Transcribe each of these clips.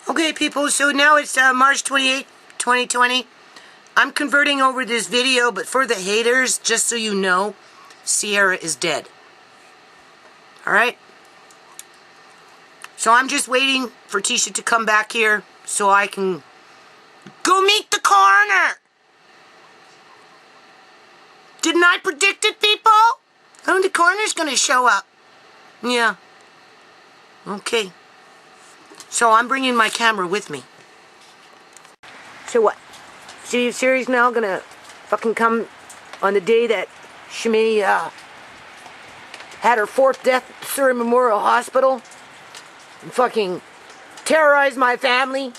Okay, people, so now it's March 28, 2020. I'm converting over this video, but for the haters, just so you know, Ciera is dead. Alright? So I'm just waiting for Tisha to come back here so I can go meet the coroner. Didn't I predict it, people? Oh, the coroner's gonna show up. Yeah. Okay. So I'm bringing my camera with me. So what? See, Siri's now gonna fucking come on the day that ShaMay had her 4th death at Surrey Memorial Hospital and fucking terrorize my family,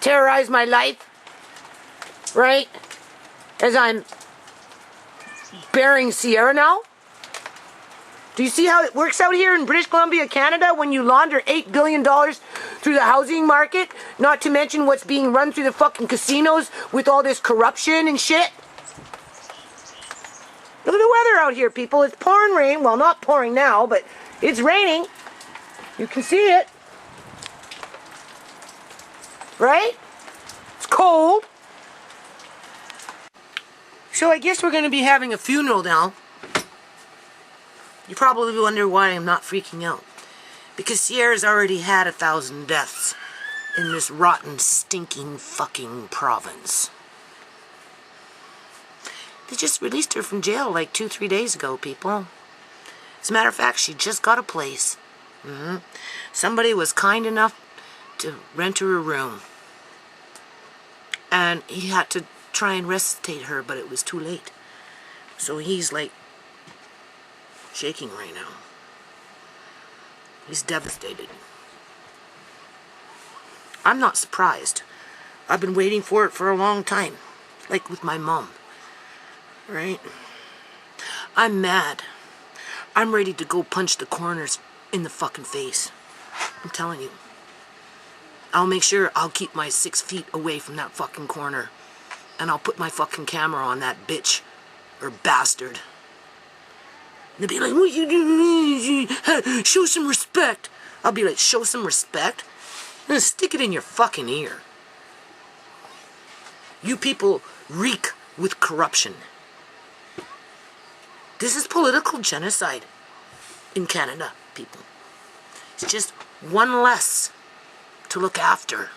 terrorize my life, right? As I'm burying Ciera now. Do you see how it works out here in British Columbia, Canada, when you launder $8 billion through the housing market? Not to mention what's being run through the fucking casinos with all this corruption and shit. Look at the weather out here, people. It's pouring rain. Well, not pouring now, but it's raining. You can see it. Right? It's cold. So I guess we're going to be having a funeral now. You probably wonder why I'm not freaking out. Because Ciera's already had 1,000 deaths in this rotten, stinking, fucking province. They just released her from jail like 2-3 days ago, people. As a matter of fact, she just got a place. Somebody was kind enough to rent her a room. And he had to try and resuscitate her, but it was too late. So he's like shaking right now. He's devastated. I'm not surprised. I've been waiting for it for a long time. Like with my mom. Right? I'm mad. I'm ready to go punch the coroners in the fucking face. I'm telling you. I'll make sure I'll keep my 6 feet away from that fucking corner. And I'll put my fucking camera on that bitch. Or bastard. And they'll be like, what you do? Show some respect. I'll be like, show some respect? And stick it in your fucking ear. You people reek with corruption. This is political genocide in Canada, people. It's just one less to look after.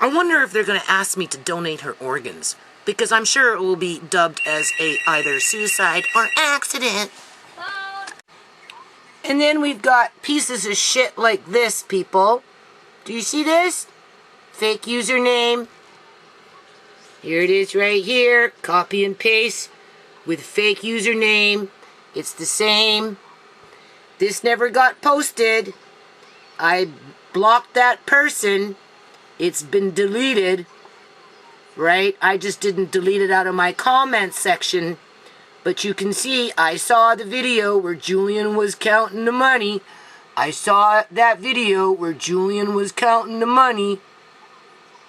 I wonder if they're going to ask me to donate her organs. Because I'm sure it will be dubbed as a either suicide or accident. And then we've got pieces of shit like this, people. Do you see this? Fake username. Here it is right here. Copy and paste with fake username. It's the same. This never got posted. I blocked that person. It's been deleted. Right? I just didn't delete it out of my comments section. But you can see, I saw the video where Julian was counting the money. I saw that video where Julian was counting the money.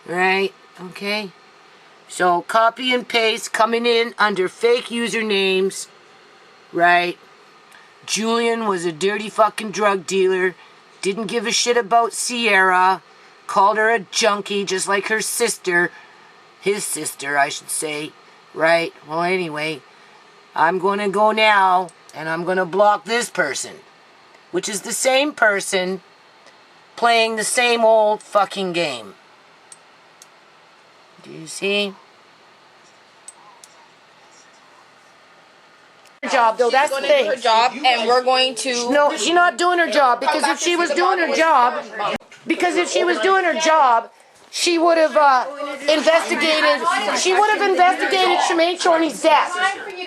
Right? Okay? So, copy and paste coming in under fake usernames. Right? Julian was a dirty fucking drug dealer. Didn't give a shit about Ciera. Called her a junkie just like her sister. His sister, I should say. Right? Well, anyway, I'm going to go now, and I'm going to block this person. Which is the same person playing the same old fucking game. Do you see? Her job, though, that's the thing. Her job, and we're going to... No, she's not doing her job, because if she was doing her job... Because if she was doing her job... She would have investigated. She would have investigated ShaMay Chorney's death.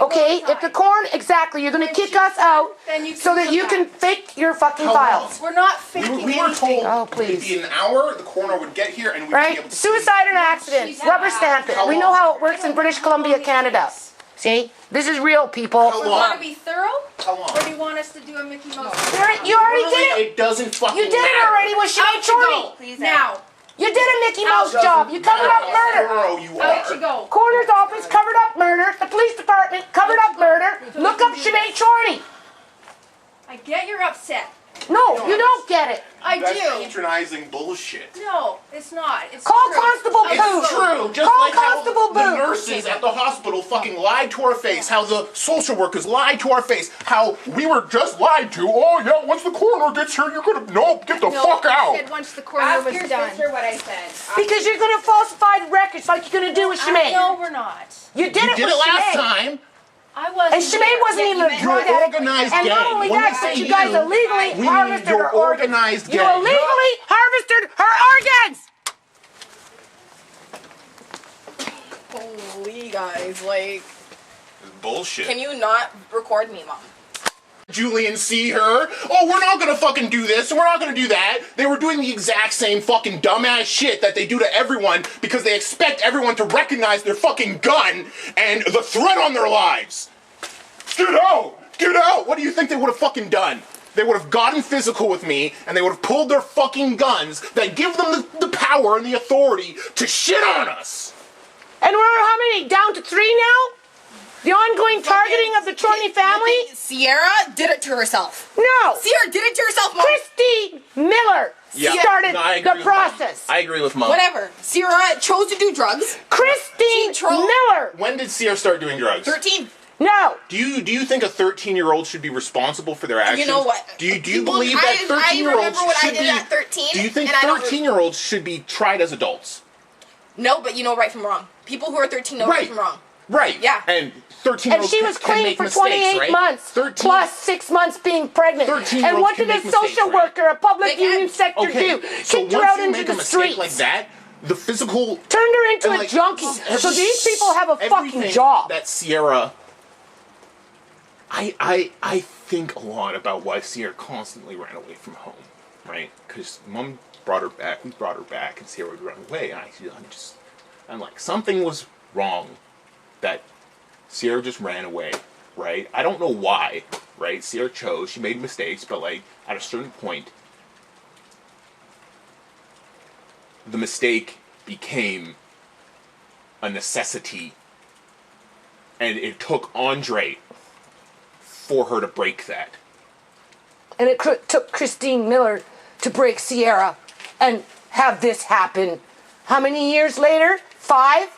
Okay, if the coroner, exactly, you're going to kick us out so that you can fake your fucking files. We're not faking we were told oh, please. it'd be an hour, the coroner would get here, and we'd be able right? to Suicide and accident. Rubber stamp it. We know how it works in British Columbia, Canada. See, this is real, people. How You long? want to be thorough? How long? Or do you want us to do a Mickey Mouse? You already did it. It doesn't fucking You did it already with ShaMay Chorney. Please, now. You did a Mickey Mouse job. You covered up murder. Out you go. Coroner's office covered up murder. The police department covered up murder. Look up ShaMay Chorney. I get you're upset. No, you don't get it. I That's do. patronizing bullshit. No, it's not. It's Call true. Constable I Booth. It's true. Just Call like how Constable the Booth. nurses at the hospital fucking lied to our face. How the social workers lied to our face. How we were just lied to. Oh yeah, once the coroner gets here, you're gonna get the fuck I out. said once the coroner Ask was your done. sister what I said. Because you're going to falsify the records like you're going to do with ShaMay. No, we're not. You did You it did with it last ShaMay. time. I wasn't. And ShaMay wasn't even a drug You're addict. organized And not gang. only When that, we but say you guys you, illegally we mean harvested your her organs. organized You gang. illegally harvested her organs. Holy guys, like, Bullshit. can you not record me, Mom? Julian see her. Oh, we're not gonna fucking do this, and we're not gonna do that. They were doing the exact same fucking dumbass shit that they do to everyone because they expect everyone to recognize their fucking gun and the threat on their lives. Get out! Get out! What do you think they would have fucking done? They would have gotten physical with me, and they would have pulled their fucking guns that give them the power and the authority to shit on us. And we're how many? Down to 3 now? The ongoing targeting of the Chorney family? Ciera did it to herself. No. Ciera did it to herself, Mom. Christy Miller started the process. I agree with Mom. Whatever. Ciera chose to do drugs. Christy Miller. When did Ciera start doing drugs? 13. No. Do you think a 13-year-old should be responsible for their actions? You know what? Do you People- believe that I 13-year-olds remember what I should did be? at 13, Do you think and I don't- 13-year-olds should be tried as adults? No, but you know right from wrong. People who are 13 know right from wrong. Right. Yeah. And And 13-year-olds she was can clean make for mistakes, 28 right? months, 13 plus 6 months being pregnant. 13-year-olds And what can did a make mistakes, social right? worker, a public They can. union sector Okay. do? So Kicked her once out you into make the a mistake streets. like that, the physical Turned her into and, a like, junkie. So these people have a fucking everything job. That Ciera, I think a lot about why Ciera constantly ran away from home, right? Because Mom brought her back, we brought her back, and Ciera would run away. And I'm like, something was wrong that Ciera just ran away, right? I don't know why, right? Ciera chose, she made mistakes, but like at a certain point, the mistake became a necessity, and it took Andre for her to break that. And it took Christine Miller to break Ciera and have this happen. How many years later? 5?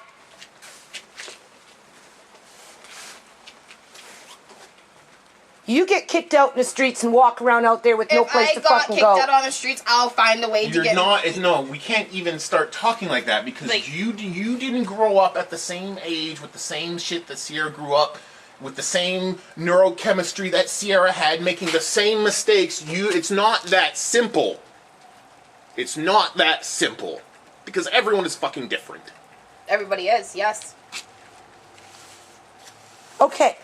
You get kicked out in the streets and walk around out there with no place to fucking If I got go. kicked out on the streets, I'll find a way to You're get not. No, we can't even start talking like that because Like- you didn't grow up at the same age with the same shit that Ciera grew up with, the same neurochemistry that Ciera had, making the same mistakes. It's not that simple. It's not that simple because everyone is fucking different. Everybody is, yes. Okay.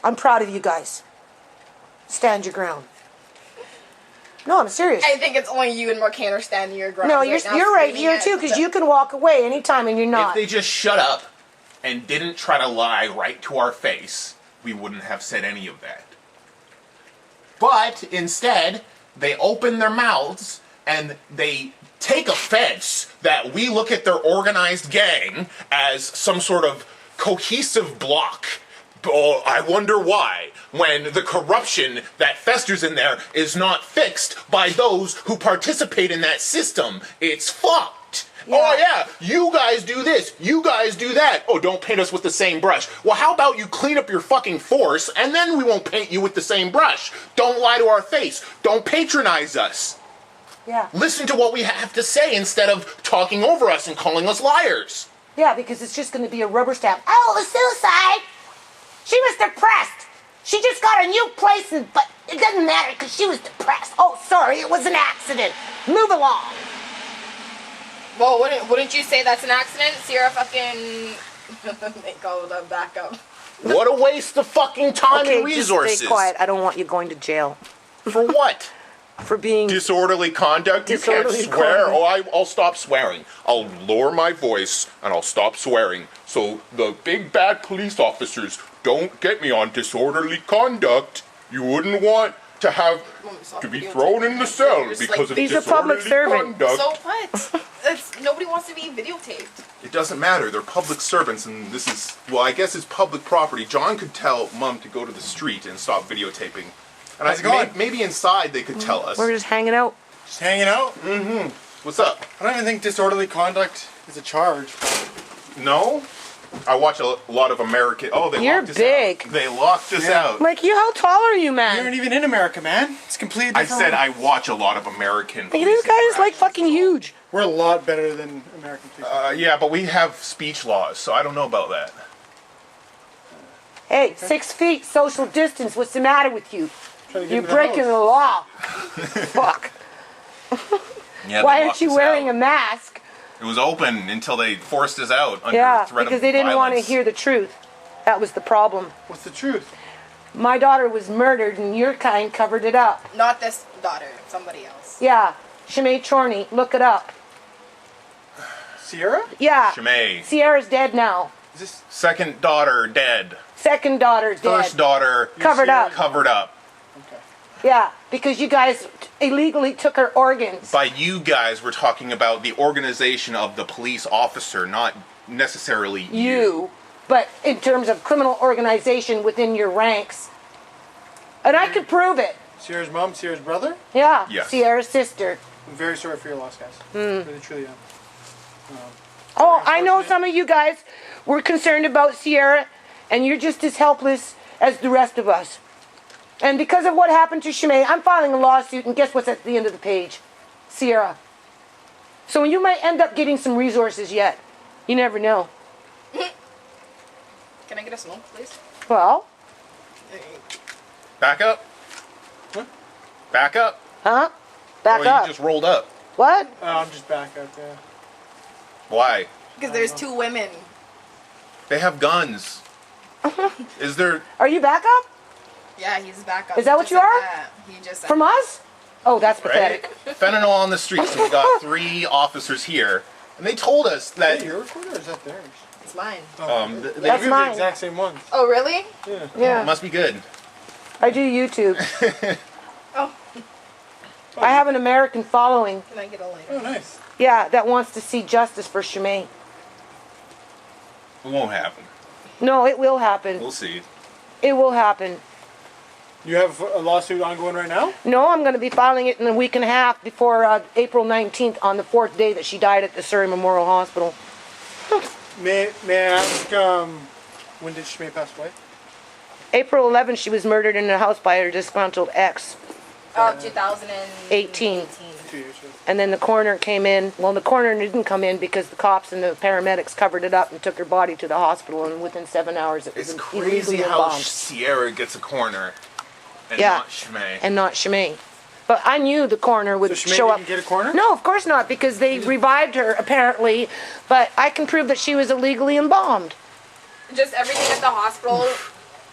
I'm proud of you guys. Stand your ground. No, I'm serious. I think it's only you and Marcane are standing your ground. No, right you're now, right screaming here it, too, because but- you can walk away anytime and you're If not. they just shut up and didn't try to lie right to our face, we wouldn't have said any of that. But instead, they open their mouths and they take offense that we look at their organized gang as some sort of cohesive block. Oh, I wonder why, when the corruption that festers in there is not fixed by those who participate in that system. It's fucked. Yeah. Oh yeah, you guys do this, you guys do that. Oh, don't paint us with the same brush. Well, how about you clean up your fucking force and then we won't paint you with the same brush. Don't lie to our face. Don't patronize us. Yeah. Listen to what we have to say instead of talking over us and calling us liars. Yeah, because it's just going to be a rubber stamp. Oh, it was suicide. She was depressed. She just got a new place, but it doesn't matter because she was depressed. Oh, sorry, it was an accident. Move along. Well, wouldn't you say that's an accident? Ciera fucking... they call it a backup. What a waste of fucking time and just resources. stay quiet. I don't want you going to jail For what? for being... Disorderly conduct? You Disorderly can't swear. conduct. Oh, I'll stop swearing. I'll lower my voice and I'll stop swearing. So the big bad police officers don't get me on disorderly conduct. You wouldn't want to have to be thrown in the cell because of These are public disorderly servants. conduct. So what? Nobody wants to be videotaped. It doesn't matter. They're public servants, and this is, well, I guess it's public property. John could tell Mom to go to the street and stop videotaping And How's it going? Maybe inside they could tell us. We're just hanging out. Just hanging out. What's up? I don't even think disorderly conduct is a charge. No? I watch a lot of American. Oh, they You're locked us big. out. They locked us out. Like you, how tall are you, You aren't man? even in America, man. It's completely I different. said I watch a lot of American. Like, this guy is like fucking huge. We're a lot better than American police. Yeah, but we have speech laws, so I don't know about that. Hey, 6 feet, social distance. What's the matter with you? Trying to get You're in the breaking the house. law. Fuck. Yeah, Why they aren't locked you us wearing out. a mask? It was open until they forced us out under Yeah, threat because of they didn't want to violence. hear the truth. That was the problem. What's the truth? My daughter was murdered and your kind covered it up. Not this daughter, somebody else. Yeah, ShaMay Chorney, look it up. Ciera? Yeah, ShaMay. Ciera's dead now. Is this Second daughter dead. Second daughter dead. First daughter Covered up. covered up. okay? Yeah, because you guys illegally took her organs. By you guys, we're talking about the organization of the police officer, not necessarily You. But in terms of criminal organization within your ranks. And I could prove it. Ciera's mom, Ciera's brother? Yeah, Yes. Ciera's sister. I'm very sorry for your loss, guys. Really, truly am. Oh, I know some of you guys were concerned about Ciera, and you're just as helpless as the rest of us. And because of what happened to ShaMay, I'm filing a lawsuit, and guess what's at the end of the page? Ciera. So you might end up getting some resources yet. You never know. Can I get a smoke, please? Well, Back up. What? Back up. huh? Back Oh, up. you just rolled up. What? I'm just back out there. Why? Because there's 2 women. They have guns. Is there? Are you back up? Yeah, he's back up. Is that He what just you said are? that. He just said From us? Oh, that's Right? pathetic. Fentanyl on the streets. We got 3 officers here, and they told us Is that that your recorder or is that theirs? it's mine. they That's We have mine. the exact same ones. Oh, really? Yeah. Yeah, must be good. I do YouTube. Oh, I have an American following. can I get a lighter? Oh, nice. Yeah, that wants to see justice for ShaMay. It won't happen. No, it will happen. We'll see. It will happen. You have a lawsuit ongoing right now? No, I'm going to be filing it in a week and a half before April 19th on the 4th day that she died at the Surrey Memorial Hospital. May I ask, when did ShaMay pass away? April 11th, she was murdered in a house by her disgruntled ex. Oh, 2018. 18. 2 years ago. And then the coroner came in. Well, the coroner didn't come in because the cops and the paramedics covered it up and took her body to the hospital. And within 7 hours, it was It's crazy illegally how embalmed. Ciera gets a corner and Yeah. not ShaMay. And not ShaMay. But I knew the coroner would So ShaMay show up. didn't get a corner? No, of course not, because they revived her apparently. But I can prove that she was illegally embalmed. Just everything at the hospital.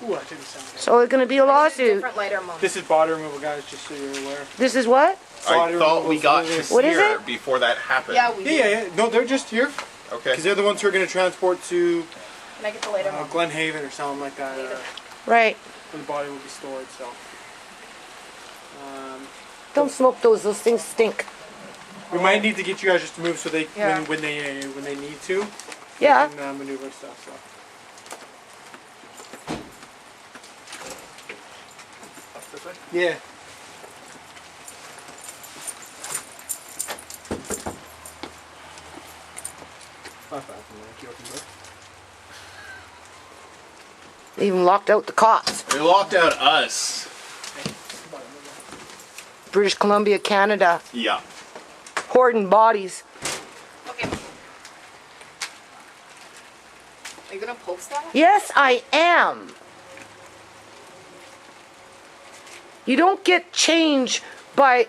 Ooh, I take the sound. So it's going to be a lawsuit. Different lighter mom. This is body removal, guys, just so you're aware. This is what? I Body thought we removal got for to this. What is Ciera it? before that happened. Yeah, we Yeah. No, they're just here. Okay. Because they're the ones who are going to transport to Can I get the lighter mom? Glen Haven or something like that, Right. where the body will be stored, so. Don't smoke those. Those things stink. We might need to get you guys just to move so they, Yeah. when they need to, Yeah. they can maneuver stuff, so. This way? Yeah. They even locked out the cops. They locked out us. British Columbia, Canada. Yeah. Hoarding bodies. Okay. Are you gonna post that? Yes, I am. You don't get change by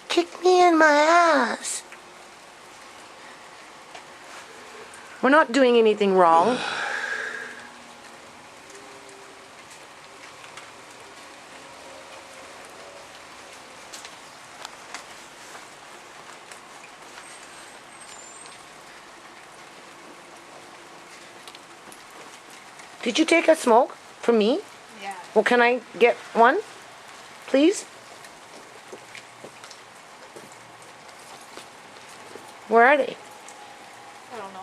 kick me in my ass. We're not doing anything wrong. Did you take a smoke from me? Yeah. Well, can I get one, please? Where are they? I don't know.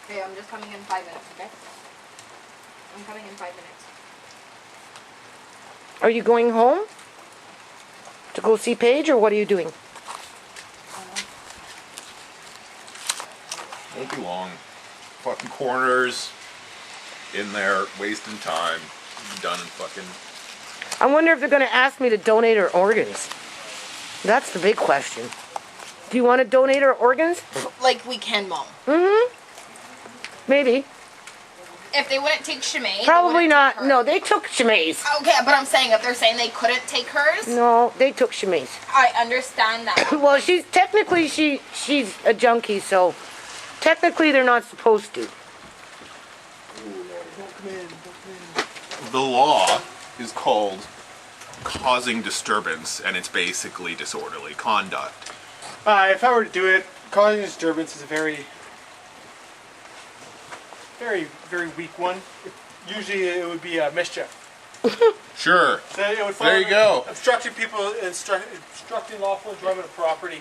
Okay, I'm just coming in 5 minutes, okay? I'm coming in 5 minutes. Are you going home to go see Paige, or what are you doing? Won't be long. Fucking coroners in there, wasting time. Done in fucking. I wonder if they're going to ask me to donate her organs. That's the big question. Do you want to donate her organs? Like we can, Mom. Maybe. If they wouldn't take ShaMay, they Probably wouldn't not. take her. No, they took ShaMay's. Okay, but I'm saying if they're saying they couldn't take hers, No, they took ShaMay's. I understand that. Well, she's technically she's a junkie, so technically they're not supposed to. Don't come in. Don't come in. The law is called causing disturbance, and it's basically disorderly conduct. If I were to do it, causing disturbance is a very, very weak one. Usually it would be mischief. Sure. So it would fall There you under go. Obstructing people, obstructing lawful enjoyment of property,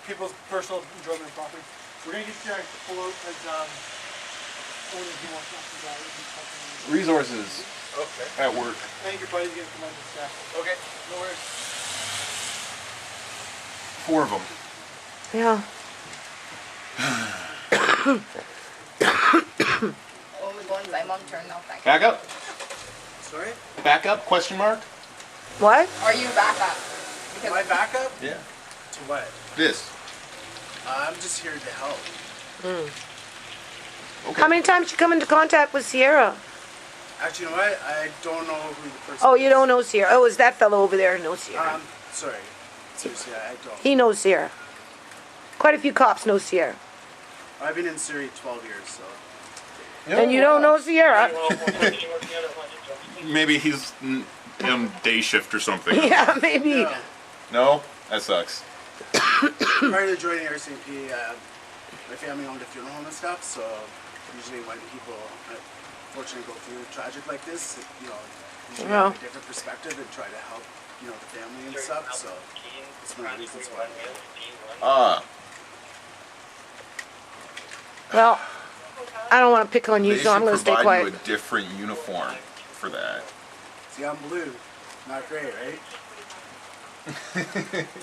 people's personal enjoyment of property. We're gonna get you guys to pull out as only if he wants to drive. Resources Okay. at work. I think your buddy's gonna come on this staff. Okay. No worries. 4 of them. Yeah. Only ones I'm on turn now, thank you. Back up. Sorry? Back up? Question mark? What? Are you back up? Am I back up? Yeah. To what? This. I'm just here to help. Okay. How many times you come into contact with Ciera? Actually, you know what? I don't know who the person Oh, you is. don't know Ciera. Oh, is that fellow over there? No Ciera. Sorry. Seriously, I don't. He knows Ciera. Quite a few cops know Ciera. I've been in Surrey 12 years, so. And you don't know Ciera. Maybe he's on day shift or something. Yeah, maybe. Yeah. No? That sucks. Prior to joining RCMP, my family owned a funeral home and stuff, so usually when people unfortunately go through tragic like this, usually Yeah. have a different perspective and try to help, the family and stuff, so it's one of the reasons why. Well, I don't want to pick on you, They so I'm should going to stay provide quiet. you a different uniform for that. See, I'm blue. Not gray, right?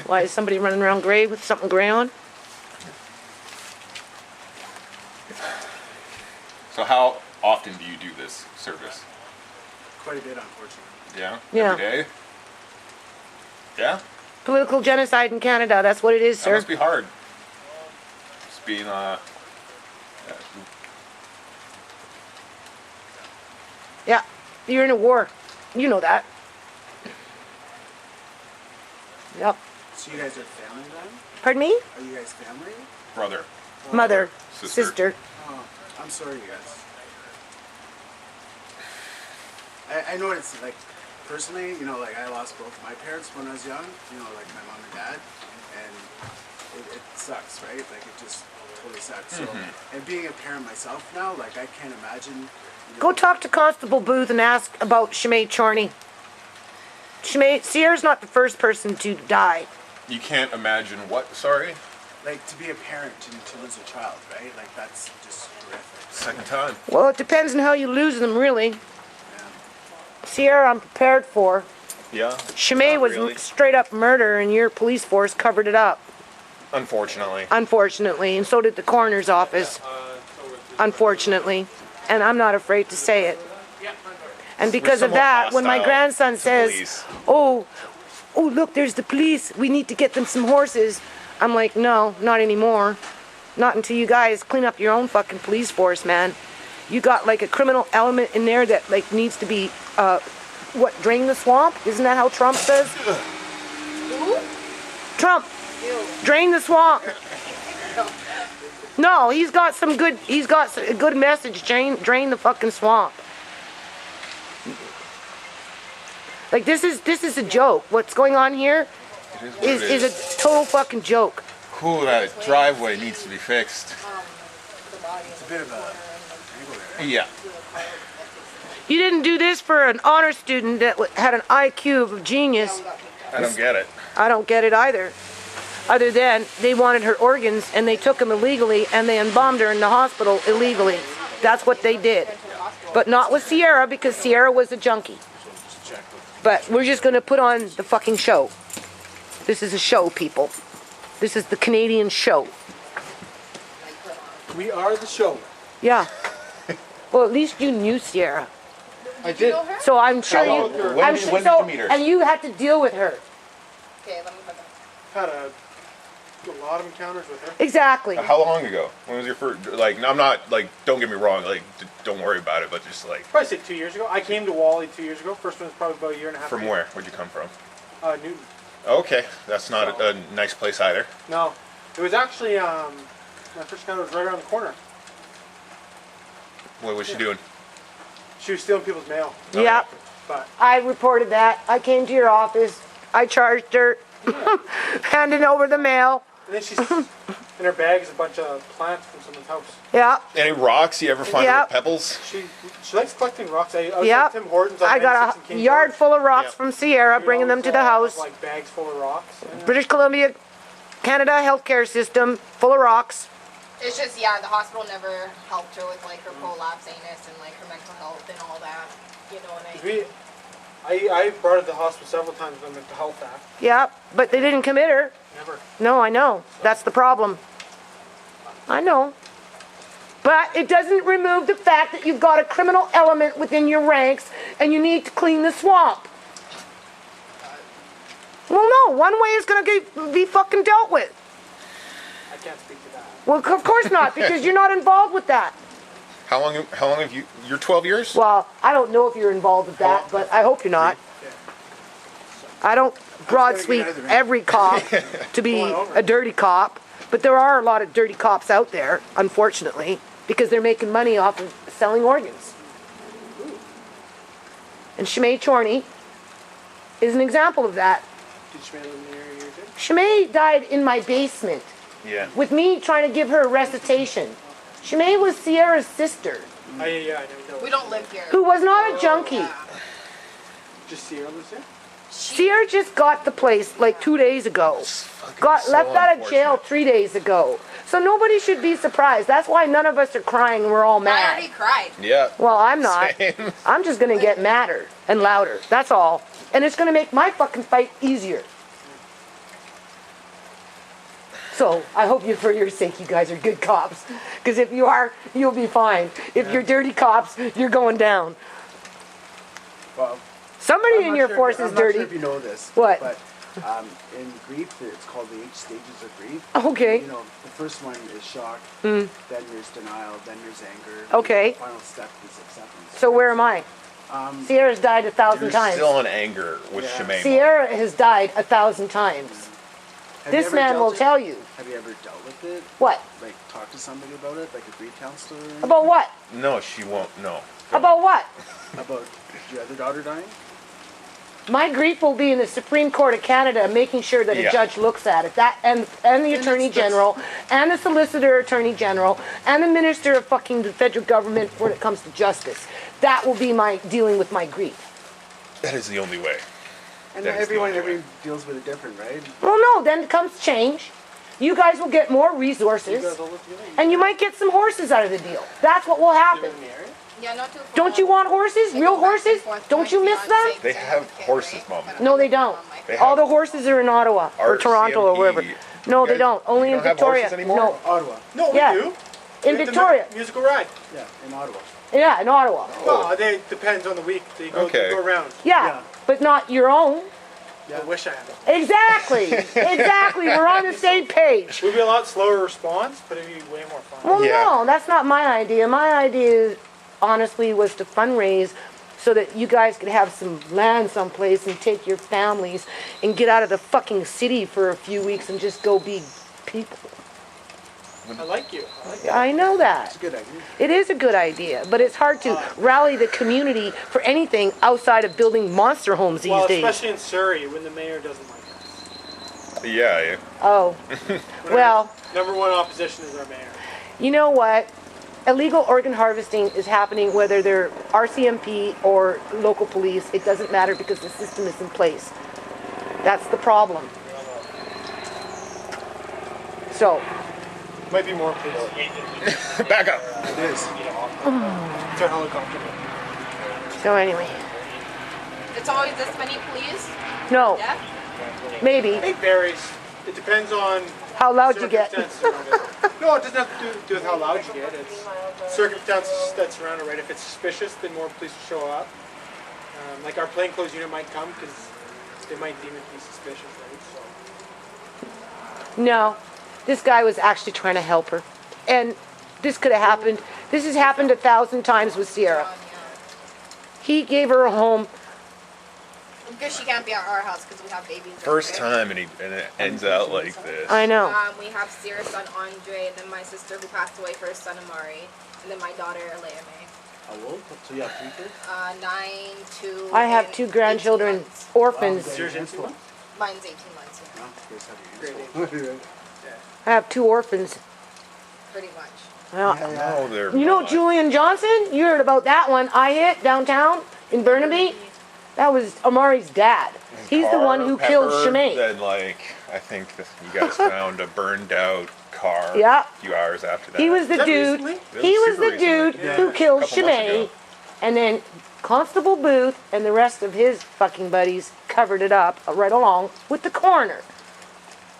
Why, is somebody running around gray with something gray on? So how often do you do this service? Quite a bit, unfortunately. Yeah? Yeah. Every day? Yeah? Political genocide in Canada, that's what it is, That sir. must be hard. Just being, Yeah, you're in a war. You know that. Yep. So you guys are family then? Pardon me? Are you guys family? brother. Mother, Sister. sister. Oh, I'm sorry, you guys. I know it's like, personally, like I lost both my parents when I was young, like my mom and dad, and it sucks, right? Like it just totally sucks. So, and being a parent myself now, like I can't imagine. Go talk to Constable Booth and ask about ShaMay Chorney. Ciera's not the first person to die. You can't imagine what, sorry? Like to be a parent and to lose a child, right? Like that's just horrific. Second time. Well, it depends on how you lose them, really. Yeah. Ciera, I'm prepared for. Yeah. ShaMay Not was really. straight up murder, and your police force covered it up, Unfortunately. unfortunately, and so did the coroner's office, unfortunately. And I'm not afraid to say it. And because of somewhat that, when my hostile grandson to says, police. oh, look, there's the police. We need to get them some horses. I'm like, no, not anymore. Not until you guys clean up your own fucking police force, man. You got like a criminal element in there that like needs to be, drain the swamp? Isn't that how Trump says? Trump, drain the swamp. No, he's got a good message, drain the fucking swamp. Like this is a joke. What's going on here is a total fucking joke. Ooh, that driveway needs to be fixed. It's a bit of a angle there, right? Yeah. You didn't do this for an honor student that had an IQ of genius. I don't get it. I don't get it either. Other than they wanted her organs and they took them illegally and they embalmed her in the hospital illegally. That's what they did. But not with Ciera, because Ciera was a junkie. But we're just going to put on the fucking show. This is a show, people. This is the Canadian show. We are the show. Yeah. Well, at least you knew Ciera. I did. So I'm sure How you... long- when I'm did- sure, when did so, you meet her? And you had to deal with her. Okay, let me put that. Had a lot of encounters with her. Exactly. How long ago? When was your first? Like, I'm not like. Don't get me wrong. Like, don't worry about it. But just like, Probably say 2 years ago. I came to Wally 2 years ago. First one was probably about a year and a half from ago. where? Where'd you come from? Newton. Okay, that's not a nice place either. No. It was actually, my first encounter was right around the corner. What was she doing? She was stealing people's mail. Yep. But I reported that. I came to your office. I charged her. Handing over the mail. and then she's in her bag is a bunch of plants from someone's house. Yeah. Any rocks you ever find Yep. with pebbles? She likes collecting rocks. I was Yep. at Tim Hortons on I got 96 in a King yard George. full of rocks Yep. from Ciera, She bringing them to the always, house. like bags full of rocks. Yeah. British Columbia, Canada healthcare system, full of rocks. It's just, yeah, the hospital never helped her with like her prolapse anus and like her mental health and all that. You know what I mean? I brought her to the hospital several times with the Mental Health Act. Yeah, but they didn't commit her. Never. No, I know. That's the problem. I know. But it doesn't remove the fact that you've got a criminal element within your ranks and you need to clean the swamp. Well, no, one way is going to be fucking dealt with. I can't speak to that. Well, of course not, because you're not involved with that. How long have you? You're 12 years. Well, I don't know if you're involved with that, but I hope you're not. I don't broad sweep every cop to be a dirty cop, but there are a lot of dirty cops out there, unfortunately, because they're making money off of selling organs. And ShaMay Chorney is an example of that. Did she live in the area you did? ShaMay died in my basement Yeah. with me trying to give her a recitation. ShaMay was Ciera's sister, Yeah, I know. We don't live here. who was not a junkie. Just Ciera lives here? Ciera just got the place like 2 days ago. Got so left out of jail unfortunate. 3 days ago. So nobody should be surprised. That's why none of us are crying and we're all I mad. already cried. Yeah. Well, I'm not. Same. I'm just gonna get madder and louder. That's all. And it's gonna make my fucking fight easier. So I hope you, for your sake, you guys are good cops. Because if you are, you'll be fine. If you're dirty cops, you're going down. Well, Somebody I'm in not your sure force if, is I'm not dirty. sure if you know this. What? But in grief, it's called the 8 stages of grief. Okay. You know, the first one is shock, then there's denial, then there's anger. Okay. The final step is acceptance. So where am I? Ciera's died 1,000 You're times. still in anger with Yeah. ShaMay. Ciera has died 1,000 times. Have you This ever man dealt will it? tell you. Have you ever dealt with it? What? Like, talk to somebody about it, like a grief counselor? About what? No, she won't. No. About what? About your other daughter dying? My grief will be in the Supreme Court of Canada, making sure that a Yeah. judge looks at it. That and the Attorney General, and the Solicitor Attorney General, and the Minister of fucking the federal government when it comes to justice. That will be my dealing with my grief. That is the only way. And That is the only way. everyone deals with it different, right? Well, no, then comes change. You guys will get more You resources, guys all live together? and you might get some horses out of the deal. That's what will live happen. in the area? Yeah, not too far. Don't you want horses? I Real go back and horses? forth with Don't my you miss them? fiancé They to have get horses, right, Mom. but No, they I'm don't. on my They All have- the horses are in Ottawa or Toronto or RCMP. wherever. No, You they guys- don't. Only you in don't have Victoria. horses anymore? No, Ottawa. No, Yeah. we do. in We have the Victoria. musical ride. Yeah, in Ottawa. Yeah, in Ottawa. Well, they depends on the week. They go, Okay. they go around. Yeah, Yeah. but not your own. I wish I had it. Exactly. Exactly. We're on the same page. It would be a lot slower response, but it'd be way more fun. Well, Yeah. no, that's not my idea. My idea, honestly, was to fundraise so that you guys could have some land someplace and take your families and get out of the fucking city for a few weeks and just go be people. I like you. I like I know that. It's a good idea. It is a good idea, but it's hard to rally the community for anything outside of building monster homes these well, days. especially in Surrey when the mayor doesn't like us. Yeah. Oh, well, Number one opposition is our mayor. you know what? Illegal organ harvesting is happening whether they're RCMP or local police. It doesn't matter because the system is in place. That's the problem. So, Might be more, please. Back up. It is. It's our helicopter. So anyway, It's always this many, please. no, Yeah. maybe. It varies. It depends on How loud you get. circumstances around it. No, it doesn't have to do with how loud you get. It's circumstances that surround it, right? If it's suspicious, then more police will show up. Like our plainclothes unit might come because they might deem it to be suspicious, right? So. No, this guy was actually trying to help her. And this could have happened. This has happened 1,000 times with Ciera. He gave her a home. Because she can't be at our house because we have babies. First over there. time, and it ends out like this. I know. We have Ciera's son Andre, and then my sister who passed away for his son Amari, and then my daughter May. How old? So you have 3 kids? 9, 2. I have and 2 18 grandchildren, months. orphans. Serious influence? Mine's 18 months. Yeah. No, you guys have your hands full. I have 2 orphans. Pretty much. Well, No, they're you know not. Julian Johnson? You heard about that one I hit downtown in Burnaby? That was Amari's dad. He's the one who killed Pepper, ShaMay. Then, like, I think that you guys found a burned out car Yeah. a few hours after that. He was the that dude. recently? That He was was super the dude recently. who killed Couple months ShaMay. ago. And then Constable Booth and the rest of his fucking buddies covered it up right along with the coroner.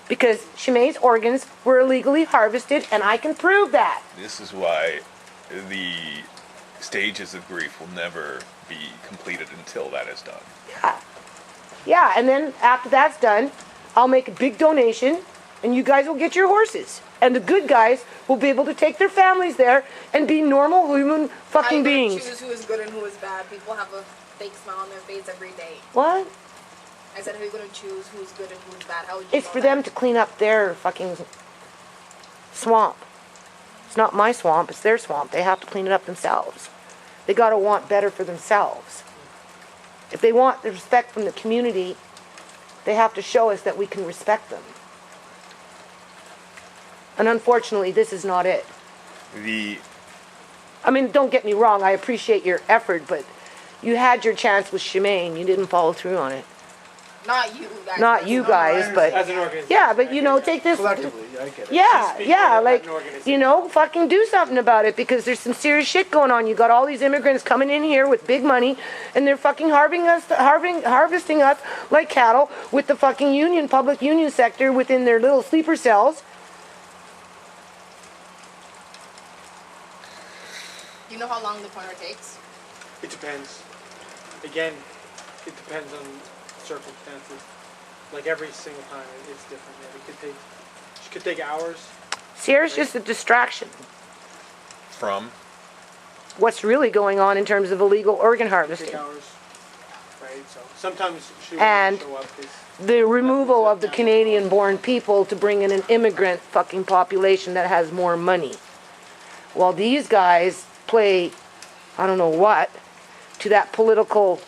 Because ShaMay's organs were illegally harvested, and I can prove that. This is why the stages of grief will never be completed until that is done. Yeah, and then after that's done, I'll make a big donation, and you guys will get your horses. And the good guys will be able to take their families there and be normal human fucking beings. Choose who is good and who is bad. People have a fake smile on their face every day. What? I said, who are you going to choose who's good and who's bad? How would you It's know for that? them to clean up their fucking swamp. It's not my swamp, it's their swamp. They have to clean it up themselves. They gotta want better for themselves. If they want the respect from the community, they have to show us that we can respect them. And unfortunately, this is not it. I mean, don't get me wrong, I appreciate your effort, but you had your chance with ShaMay and you didn't follow through on it. Not you guys. Not you guys, but As an organization. yeah, but you know, take this. Collectively, I get it. Yeah, Speak yeah, for like, an organization. you know, fucking do something about it because there's some serious shit going on. You got all these immigrants coming in here with big money and they're fucking harvesting us like cattle with the fucking public union sector within their little sleeper cells. You know how long the pointer takes? It depends. Again, it depends on circumstances. Like every single time, it's different. Yeah, it could take hours. Ciera's just a distraction. From What's really going on in terms of illegal organ Take harvesting? hours. Right. So sometimes she And- won't show up. 'Cause The removal of the Canadian-born people to bring in an immigrant fucking population that has more money. While these guys play, I don't know what, to that political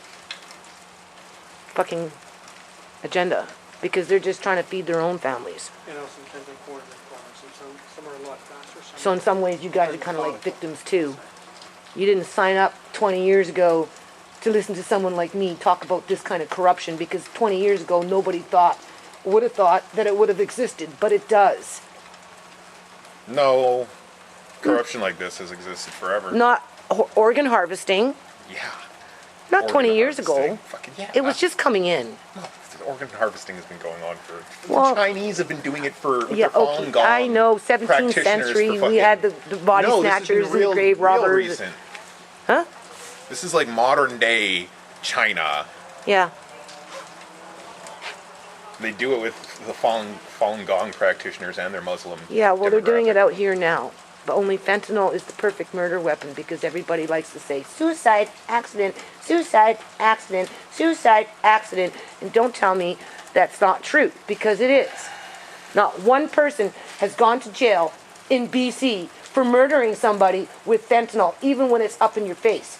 fucking agenda. Because they're just trying to feed their own families. and also depends on corners and corners. Some are a lot faster. So in some ways, you guys are kind of like victims too. You didn't sign up 20 years ago to listen to someone like me talk about this kind of corruption because 20 years ago, nobody would have thought that it would have existed, but it does. no corruption like this has existed forever. Not organ harvesting, Yeah. not 20 Organ years harvesting. ago. Fucking yeah. It was just coming in. No, organ harvesting has been going on for. Well- the Chinese have been doing it for. with Yeah, their Falun okay, Gong I know, 17th practitioners century, for we fucking- had the body No, this has been snatchers and real- grave real robbers. recent. Huh? This is like modern day China. Yeah. They do it with the Falun Gong practitioners and their Muslim. Yeah, well, they're doing it demographic. out here now. But only fentanyl is the perfect murder weapon because everybody likes to say suicide, accident, suicide, accident, suicide, accident. And don't tell me that's not true because it is. Not one person has gone to jail in BC for murdering somebody with fentanyl, even when it's up in your face.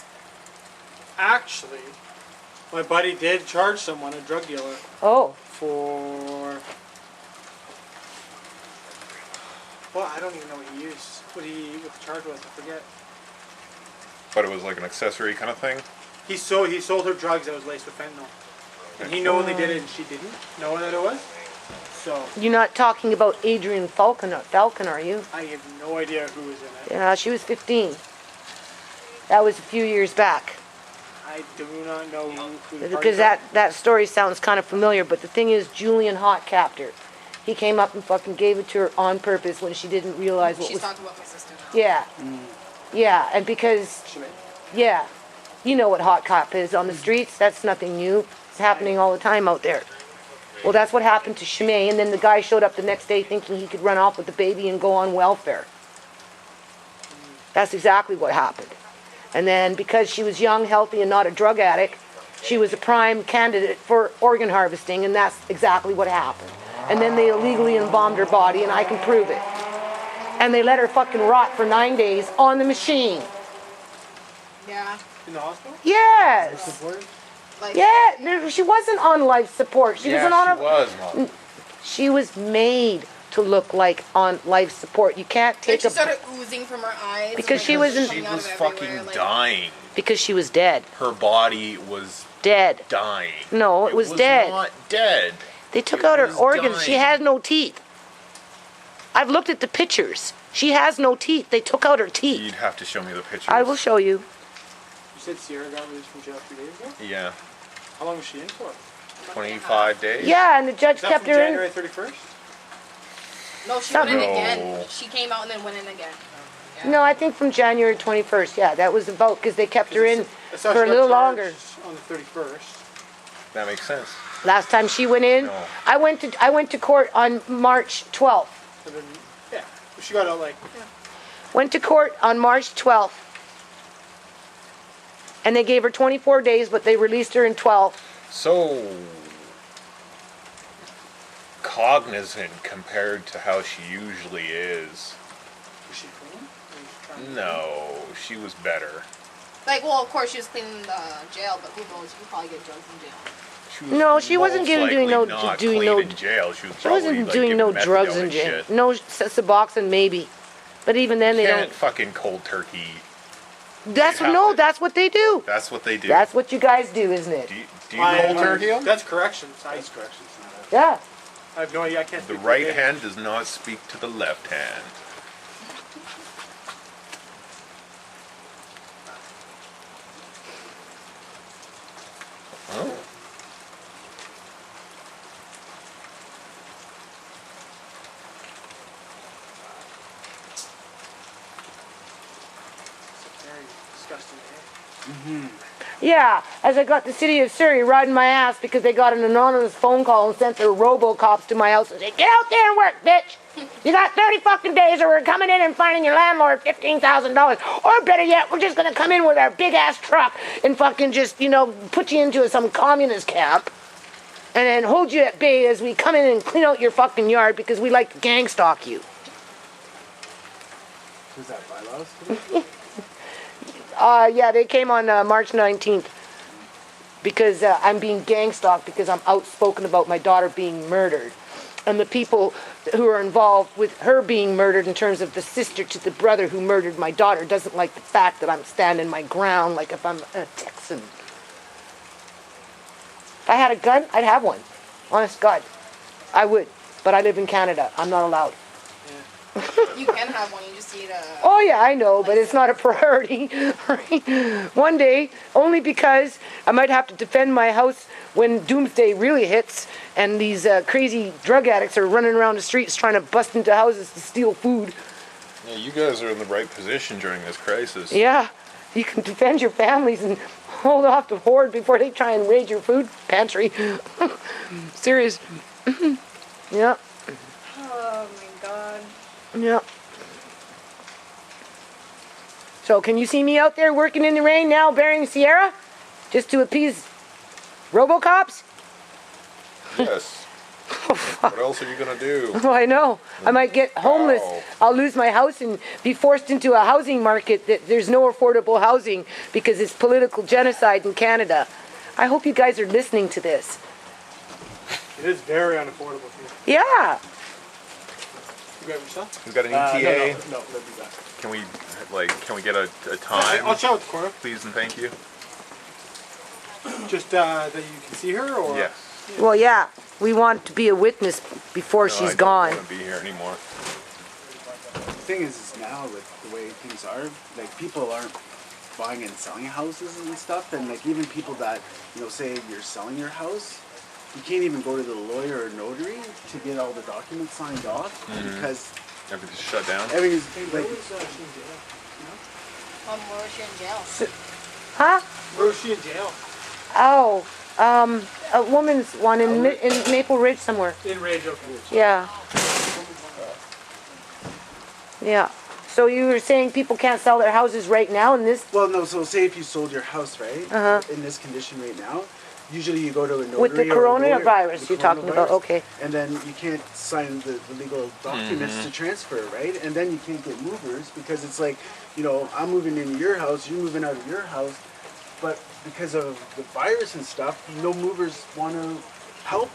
Actually, my buddy did charge someone, a drug dealer, Oh, for. Well, I don't even know what he used. What the charge was, I forget. But it was like an accessory kind of thing. He sold her drugs that was laced with fentanyl. And he knowingly did it and she didn't know that it was. So You're not talking about Adrian Falcon, are you? I have no idea who was in it. Yeah, she was 15. That was a few years back. I do not know who the Because that story sounds kind of familiar, but the thing is, Julian Hott capped her. He came up and fucking gave it to her on purpose when she didn't realize what She's was... talking about my sister now. Yeah. Yeah, and because... Yeah. You know what hot cop is on the streets. That's nothing new. It's happening all the time out there. Well, that's what happened to ShaMay, and then the guy showed up the next day thinking he could run off with the baby and go on welfare. That's exactly what happened. And then because she was young, healthy, and not a drug addict, she was a prime candidate for organ harvesting, and that's exactly what happened. And then they illegally embalmed her body, and I can prove it. And they let her fucking rot for 9 days on the machine. Yeah. in the hospital? Yes. Supported? Like, Yeah, she wasn't on life support. She wasn't on she was, Mom. She was made to look like on life support. You can't and take she a... started oozing from her eyes. Because and she was in- She coming out was of fucking everywhere, like- dying. Because she was dead. Her body was Dead. dying. No, it was dead. Not dead. They took It out her was organs. She dying. has no teeth. I've looked at the pictures. She has no teeth. They took out her teeth. You'd have to show me the pictures. I will show you. You said Ciera got released from jail 3 days ago? Yeah. How long was she in for? 25 days? Yeah, and the judge Is that kept from her January in. 31st? No, she went in No. again. She came out and then went in again. Yeah. No, I think from January 21st. Yeah, that was about because they kept her in I saw for a she got little charged longer. on the 31st. That makes sense. Last time she went in, No. I went to court on March 12th. And then, yeah. She got out like, Went to court on March 12th. And they gave her 24 days, but they released her in 12. So cognizant compared to how she usually is. was she clean? Or was she trying to- No, she was better. Like, well, of course she was cleaning the jail, but who knows? You probably get drugs in jail. She was No, she wasn't most doing no- likely not doing clean no- in jail. She was She probably wasn't like, doing giving no methadone drugs in and jail. shit. No, Suboxone maybe. But even then they Can't don't. fucking cold turkey. That's have no, to- that's what they do. That's what they do. That's what you guys do, isn't it? Do you cold turkey 'em? That's corrections. That's corrections. Not Yeah. I have no idea. I can't The speak for right Dave. hand does not speak to the left hand. Oh. Very disgusting. Eh? Yeah, as I got the city of Surrey riding my ass because they got an anonymous phone call and sent their robo-cops to my house and said, get out there and work, bitch! You got 30 fucking days or we're coming in and finding your landlord $15,000. Or better yet, we're just gonna come in with our big-ass truck and fucking just, put you into some communist camp and then hold you at bay as we come in and clean out your fucking yard because we like to gang stalk you. Was that bylaws? Yeah, they came on March 19th because I'm being gang stalked because I'm outspoken about my daughter being murdered. And the people who are involved with her being murdered in terms of the sister to the brother who murdered my daughter doesn't like the fact that I'm standing my ground like if I'm a Texan. If I had a gun, I'd have one. Honest God. I would. But I live in Canada. I'm not allowed. You can have one. You just need a. Oh yeah, I know, but it's not a priority. Right? One day, only because I might have to defend my house when doomsday really hits and these crazy drug addicts are running around the streets trying to bust into houses to steal food. Yeah, you guys are in the right position during this crisis. Yeah, you can defend your families and hold off the horde before they try and raid your food pantry. Serious. Yeah, Oh my God. yeah. So can you see me out there working in the rain now bearing Ciera? Just to appease Robocops? Yes. What else are you gonna do? Oh, I know. I might get homeless. Wow. I'll lose my house and be forced into a housing market that there's no affordable housing because it's political genocide in Canada. I hope you guys are listening to this. It is very unaffordable for you. Yeah. You got yourself? We've got an No, ETA. no, they'll be back. Can we get a I'll time, chat with the coroner. please and thank you? Just that you can see her, or Yes. Well, yeah, we want to be a witness before No, she's I gone. don't want to be here anymore. The thing is now with the way things are, like people aren't buying and selling houses and stuff, and like even people that, you know, say you're selling your house, you can't even go to the lawyer or notary to get all the documents signed off because Everything's shut down. everything's like, Where was she in jail? Huh? Where was she in jail? Oh, a woman's one in Maple Ridge somewhere. In Ridge, okay. Yeah. Yeah. So you were saying people can't sell their houses right now in this well, no. So say if you sold your house, right, in this condition right now, usually you go to a notary with the or a lawyer- coronavirus the you're talking about? coronavirus, Okay. And then you can't sign the legal documents to transfer, right? And then you can't get movers because it's like, you know, I'm moving into your house, you're moving out of your house, but because of the virus and stuff, no movers want to help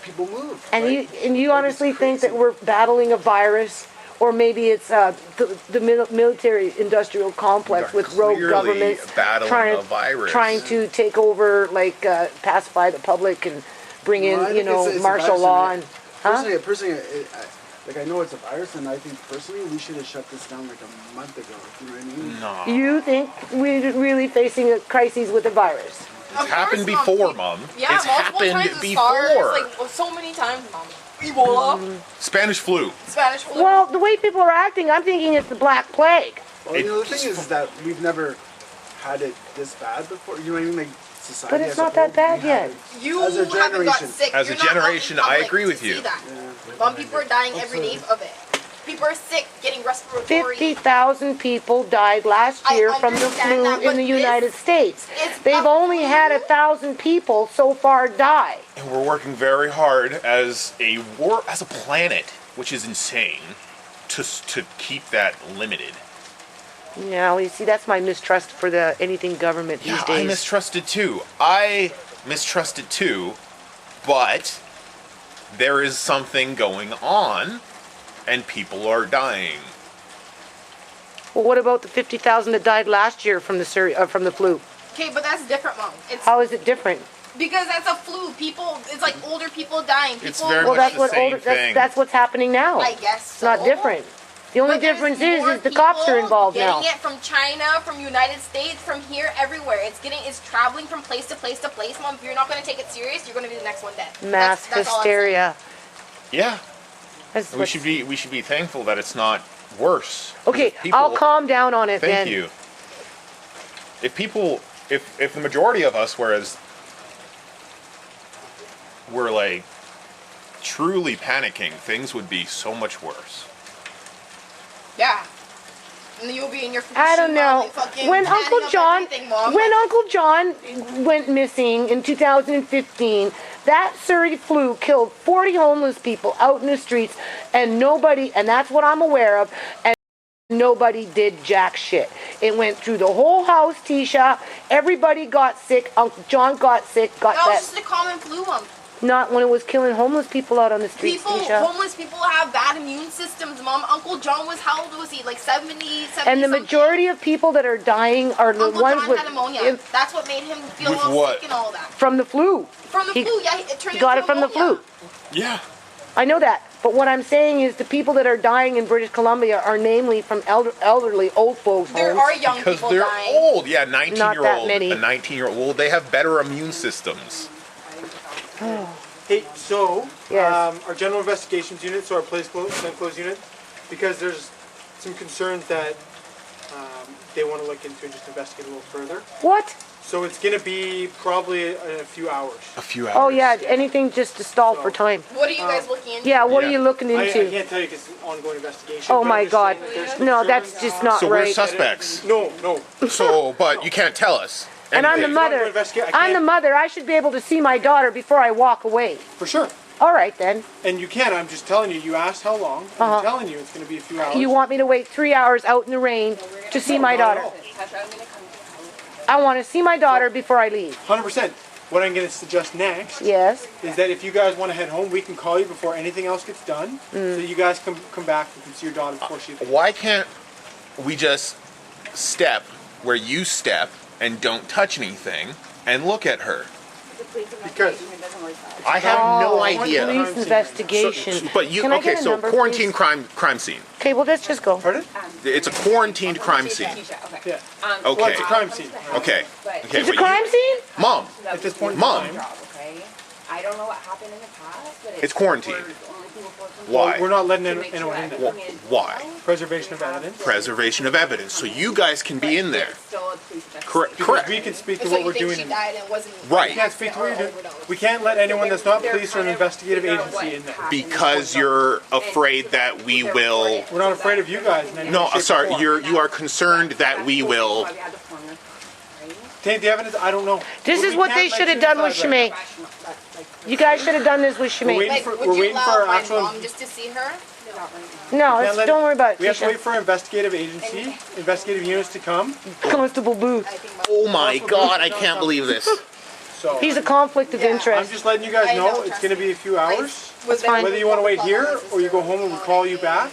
people move. And right? you Like, honestly it's think that crazy. we're battling a virus, or maybe it's the military-industrial complex We are with rogue clearly governments battling a virus. trying to take over, like pacify the public and bring in, Well, I you think know, it's a martial virus law and and. Huh? Personally, like I know it's a virus, and I think personally we should have shut this down like a month ago. You know what I mean? No. You think we're really facing a crisis with a virus? It's happened before, Mom. Yeah, It's multiple happened times with before. SARS, like so many times, Mom. Ebola, Spanish flu. Spanish flu. Well, the way people are acting, I'm thinking it's the Black Plague. Well, you know the thing is that we've never had it this bad before. You know what I mean? Like society. But it's as a not that whole, bad we yet. haven't. you as a haven't gotten generation. sick. As a You're not out in generation, I public agree to with see you. that. Some people are dying every day of it. People are sick, getting respiratory. 50,000 people died last I year from the understand flu that, in but the this United States. is They've a only had flu. 1,000 people so far die. And we're working very hard as a planet, which is insane, to keep that limited. Yeah, well, you see, that's my mistrust for anything government these Yeah, days. I mistrusted too, but there is something going on, and people are dying. Well, what about the 50,000 that died last year from the flu? Okay, but that's different, Mom. It's How is it different? because that's a flu. People, it's like older people dying. People, It's very Well, much that's the what same older. thing. That's what's happening now. I guess It's not so. different. The only But there's difference more is the cops are people involved now. Getting it from China, from United States, from here, everywhere. It's traveling from place to place to place, Mom. If you're not going to take it serious, you're going to be the next one dead. Mass That's all I'm saying. hysteria. Yeah, That's we what's- should be thankful that it's not worse. Okay, People- I'll calm down on it Thank then. you. If the majority of us were like truly panicking, things would be so much worse. Yeah. And then you'll be in your I don't know. fucking When panning Uncle up John, everything, Mom. when Uncle John went missing in 2015, that Surrey flu killed 40 homeless people out in the streets, and that's what I'm aware of, and nobody did jack shit. It went through the whole house, Tisha. Everybody got sick. Uncle John got sick. That was just a common flu, Mom. Not when it was killing homeless people out on the streets, Tisha. Homeless people have bad immune systems, Mom. Uncle John was, how old was he? Like 70 And the something? majority of people that are dying are the Uncle ones John with had pneumonia. That's what made him feel With all what? sick and all that. from the flu. From the He- flu, yeah. It turned He got into it from the pneumonia. flu. Yeah. I know that. But what I'm saying is the people that are dying in British Columbia are namely from elderly old folks There homes. are young Because people they're dying. old. Yeah, Not that 19-year-old. many. A 19-year-old. Well, they have better immune systems. Hey, so Yes. our general investigations unit, so our plainclothes unit, because there's some concerns that they want to look into and just investigate a little further. What? So it's going to be probably a few hours. A few hours. Oh yeah, anything just to stall for time. What are you guys looking into? Yeah, what are Yeah. you looking I into? can't tell you because it's an ongoing investigation. Oh but my I'm just God. saying that there's No, concerns. that's just not So we're right. suspects. No. So, but you can't tell us. And I'm the anything. mother. If you want to investigate, I I'm the can't- mother. I should be able to see my daughter before I walk away. For sure. All right then. And you can. I'm just telling you. You asked how long. I'm telling you it's going to be a few hours. You want me to wait 3 hours out in the rain to see my Not at daughter? all. I want to see my daughter before I leave. 100%. What I'm going to suggest next Yes. is that if you guys want to head home, we can call you before anything else gets done, so you guys can come back and can see your daughter before she. Why can't we just step where you step and don't touch anything and look at her? a police Because- investigation. It doesn't work that way. I have no Oh, idea. Police investigation. But you Can I okay? get a So number, quarantine please? crime scene. Okay, well let's just go. Pardon? It's a quarantined crime scene. Tisha, okay. Yeah. Okay. Well, it's a crime scene. Okay. But Okay. It's a but crime scene? Mom. At this point in Mom. time. job, okay? I don't know what happened in the past, but It's quarantined. only people forced Why? We're not letting to make anyone sure in there. everything is Why? Preservation of evidence. Preservation of evidence. So you guys can be in there. It's still a police Correct. investigation. Correct. We can speak to So what you we're think doing. she in- died and wasn't Right. We can't speak to what you're doing. overdose. We can't let anyone that's not They're police or an kind of investigative figure out agency what in there. happened. Because you're afraid that we will. We're not afraid of you guys. In any No, way, shape, or sorry. form. You are concerned that we will. Why we had to form this, right? Taint the evidence? I don't know. This But is we what can't they let should have you done with decide right ShaMay. Professional, that's like- You guys should have done this with We're ShaMay. waiting Like, for- would we're you waiting for allow our my actual- mom just to see her? Not right now. No, Can't it's, let- don't worry about it, We have to wait Tisha. for investigative agency, investigative units to come. Constable Booth. I think my Oh my God! I can't believe this. So He's a conflict of Yeah. I'm interest. just letting you guys I know don't it's going to be a few I hours. was fine. Whether you want to wait here or you go home and we call you back,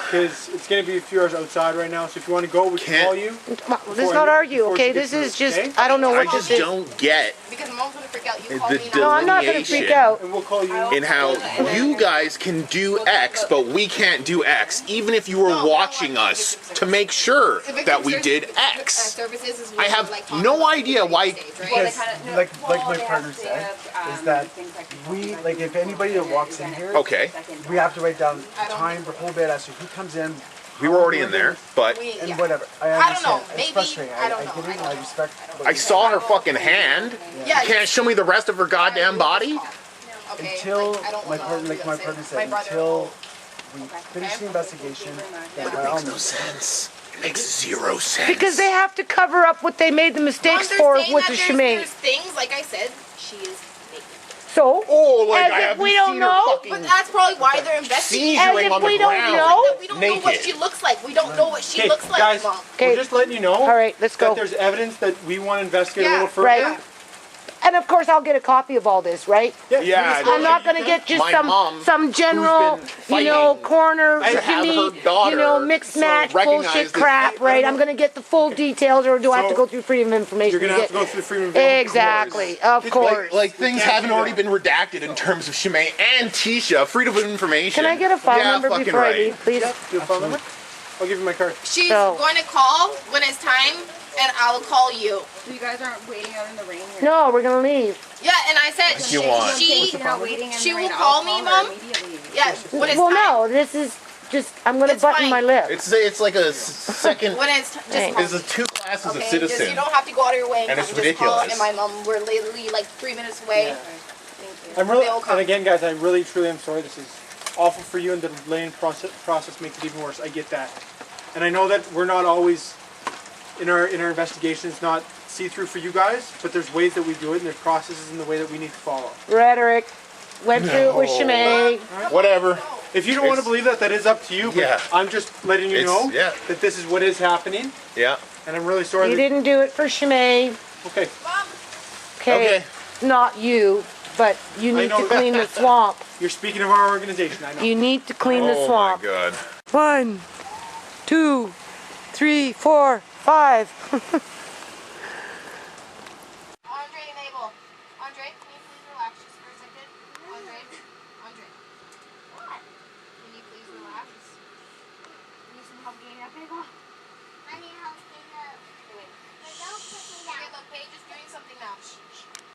because it's going to be a few hours outside right now. So if you want to go, we can Can't- call you. Let's not argue, before okay? she gets This is through, just, okay? I don't know I what just this is. don't get because mom's gonna freak out. You The call me No, now. I'm not gonna freak delineation. out. And we'll call you. in how you guys can do X, but we can't do X, even if you were watching us to make sure that we did X. Services is I have like no idea why- Well, they Because, kinda- like well, my they partner have to said, have, is that things like we, like if anybody that walks in here, Okay. we have to write down time, the whole bit as to who comes in. We were already in there, but We, And yeah. whatever. I don't understand. know. It's Maybe. frustrating. I don't know. get it I and don't I know. respect. what I you saw said. her fucking hand. Yeah, You can't show me the rest of her goddamn body? Okay, Until like, I don't my wanna partner, like my say- partner my said, brother until will- we finish the investigation, then It by all makes no means. sense. It makes zero sense. Because they have to cover up what they made the mistakes They're for saying with that the there's ShaMay. things, like I said, she is naked. So, Oh, like As I if haven't we don't seen know? her But fucking that's probably why they're investigating. As seizuring if on the we don't ground. know? We don't know what Naked. she looks like. We don't know what she Okay, looks like, guys, Mom. Okay. we're just letting you know. All right, let's go. That there's evidence that we want to investigate a Yeah, little further. right. And of course, I'll get a copy of all this, right? Yeah, I'm not gonna get just My mom, some general, been you know, fighting corner, to have Jimmy, her daughter you know, mixed match recognize bullshit this- crap, right? I'm gonna get the full details, or do I have to So, go through freedom of information? You're going to have to go through the freedom of information. Exactly, of course. like things can't haven't do already that. been redacted in terms of ShaMay and Tisha. Freedom of information. Can I get a file Yeah, number fucking before I right. leave, please? Do you have a phone number? I'll give you my card. She's So- going to call when it's time, and I'll call you. So you guys aren't waiting out in the rain here? No, we're gonna leave. Yeah, and I said If you want. she. You're not waiting in She the will rain. call I'll me, her Mom? immediately. Yeah, when it's Well, time. no, this is just, I'm gonna It's button fine. my lip. It's like a second. When it's just Thanks. call It's a two classes of Okay, just, citizen. you don't have to go out of your way and, And come. it's Just call, ridiculous. and my mom, we're literally like 3 minutes away. I'm really, They will come. and again, guys, I really, truly am sorry. This is awful for you, and the delaying process makes it even worse. I get that, and I know that we're not always in our investigations not see through for you guys, but there's ways that we do it, and there's processes in the way that we need to follow. Rhetoric. Went through it with ShaMay. Whatever. If you don't want to It's- believe that, that is up to you. But Yeah. I'm just letting you It's- know yeah. that this is what is happening, Yeah. and I'm really sorry. You that, didn't do it for ShaMay. Okay. Okay. Okay. Not you, but you I need know to clean the swamp. You're speaking of our organization. I know. You need to clean the Oh my swamp. god. 1, 2, 3, 4, 5.